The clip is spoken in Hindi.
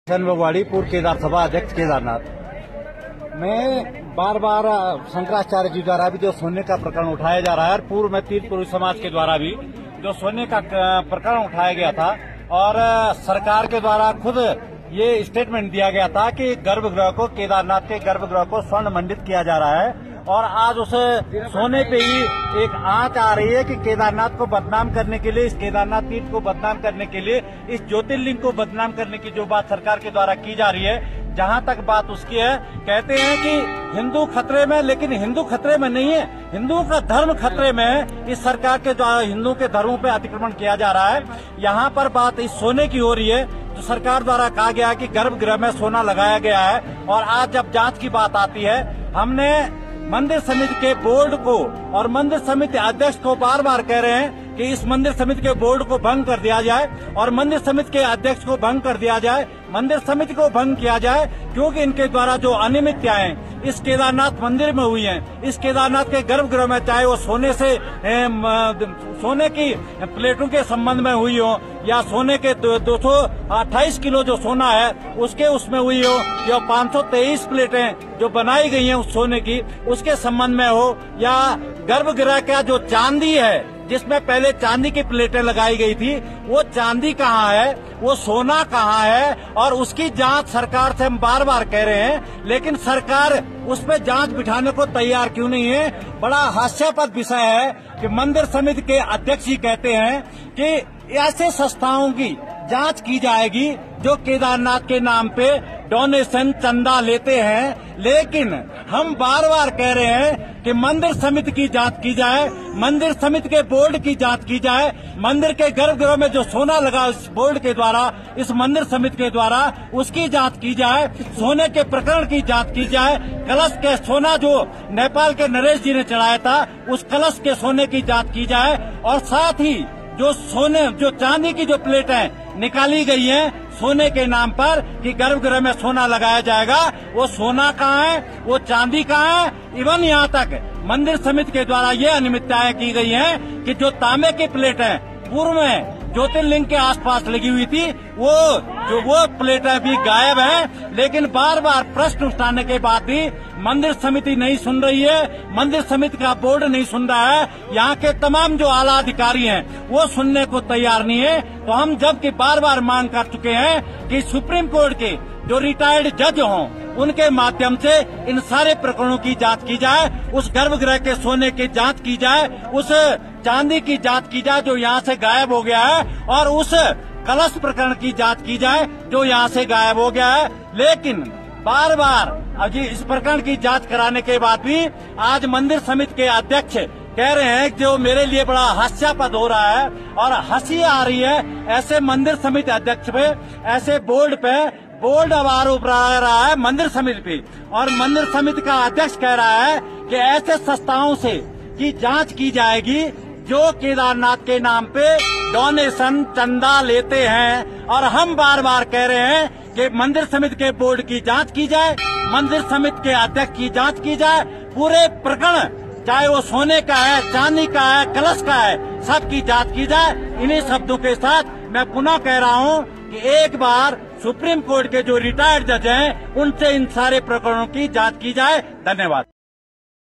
चंदवाड़ी पूर्व केदार सभा अध्यक्ष केदारनाथ। मैं बार बार शंकराचार्य जी द्वारा भी जो सोने का प्रकरण उठाया जा रहा है और पूर्व में तीन पुरुष समाज के द्वारा भी जो सोने का प्रकरण उठाया गया था और सरकार के द्वारा खुद ये स्टेटमेंट दिया गया था कि गर्भगृह को केदारनाथ के गर्भगृह को स्वर्ण मंडित किया जा रहा है और आज उस सोने पे ही एक आंच आ रही है कि केदारनाथ को बदनाम करने के लिए, इस केदारनाथ तीर्थ को बदनाम करने के लिए, इस ज्योतिर्लिंग को बदनाम करने की जो बात सरकार के द्वारा की जा रही है, जहां तक बात उसकी है, कहते हैं कि हिंदू खतरे में, लेकिन हिंदू खतरे में नहीं है, हिंदुओं का धर्म खतरे में है। इस सरकार के द्वारा हिंदुओं के धर्मों पे अतिक्रमण किया जा रहा है। यहाँ पर बात इस सोने की हो रही है जो सरकार द्वारा कहा गया है कि गर्भगृह में सोना लगाया गया है और आज जब जांच की बात आती है, हमने मंदिर समिति के बोर्ड को और मंदिर समिति अध्यक्ष को बार बार कह रहे हैं कि इस मंदिर समिति के बोर्ड को भंग कर दिया जाए और मंदिर समिति के अध्यक्ष को भंग कर दिया जाए, मंदिर समिति को भंग किया जाए, क्योंकि इनके द्वारा जो अनियमितताएं इस केदारनाथ मंदिर में हुई हैं, इस केदारनाथ के गर्भगृह में, चाहे वो सोने की प्लेटों के संबंध में हुई हो या सोने के 228 किलो जो सोना है उसके उसमें हुई हो या 523 प्लेटें जो बनाई गई हैं उस सोने की उसके संबंध में हो, या गर्भगृह का जो चांदी है जिसमें पहले चांदी की प्लेटें लगाई गई थी, वो चांदी कहाँ है, वो सोना कहाँ है, और उसकी जांच सरकार से हम बार बार कह रहे हैं, लेकिन सरकार उस पर जांच बिठाने को तैयार क्यों नहीं है। बड़ा हास्यास्पद विषय है कि मंदिर समिति के अध्यक्ष जी कहते हैं कि ऐसे संस्थाओं की जांच की जाएगी जो केदारनाथ के नाम पे डोनेशन चंदा लेते हैं, लेकिन हम बार बार कह रहे हैं कि मंदिर समिति की जांच की जाए, मंदिर समिति के बोर्ड की जांच की जाए, मंदिर के गर्भगृह में जो सोना लगा इस बोर्ड के द्वारा, इस मंदिर समिति के द्वारा, उसकी जांच की जाए, सोने के प्रकरण की जांच की जाए, कलश के सोना जो नेपाल के नरेश जी ने चढ़ाया था उस कलश के सोने की जांच की जाए, और साथ ही जो चांदी की जो प्लेटें निकाली गई हैं सोने के नाम पर कि गर्भगृह में सोना लगाया जाएगा, वो सोना कहाँ है, वो चांदी कहाँ है। इवन यहाँ तक मंदिर समिति के द्वारा ये अनियमितताएं की गई हैं कि जो तांबे की प्लेटें पूर्व में ज्योतिर्लिंग के आसपास लगी हुई थी वो प्लेटें भी गायब हैं, लेकिन बार बार प्रश्न उठाने के बाद भी मंदिर समिति नहीं सुन रही है, मंदिर समिति का बोर्ड नहीं सुन रहा है, यहाँ के तमाम जो आला अधिकारी हैं वो सुनने को तैयार नहीं है। तो हम जबकि बार बार मांग कर चुके हैं कि सुप्रीम कोर्ट के जो रिटायर्ड जज हों उनके माध्यम से इन सारे प्रकरणों की जांच की जाए, उस गर्भगृह के सोने की जांच की जाए, उस चांदी की जांच की जाए जो यहाँ से गायब हो गया है, और उस कलश प्रकरण की जांच की जाए जो यहाँ से गायब हो गया है। लेकिन बार बार अभी इस प्रकरण की जांच कराने के बाद भी आज मंदिर समिति के अध्यक्ष कह रहे हैं जो मेरे लिए बड़ा हास्यास्पद हो रहा है और हंसी आ रही है ऐसे मंदिर समिति अध्यक्ष पे, ऐसे बोर्ड अब आरोप लगा रहा है मंदिर समिति पे, और मंदिर समिति का अध्यक्ष कह रहा है कि ऐसे संस्थाओं से की जांच की जाएगी जो केदारनाथ के नाम पे डोनेशन चंदा लेते हैं। और हम बार बार कह रहे हैं कि मंदिर समिति के बोर्ड की जांच की जाए, मंदिर समिति के अध्यक्ष की जांच की जाए, पूरे प्रकरण चाहे वो सोने का है, चांदी का है, कलश का है, सबकी जांच की जाए। इन्हीं शब्दों के साथ मैं पुनः कह रहा हूँ कि एक बार सुप्रीम कोर्ट के जो रिटायर्ड जज हैं उनसे इन सारे प्रकरणों की जांच की जाए। धन्यवाद।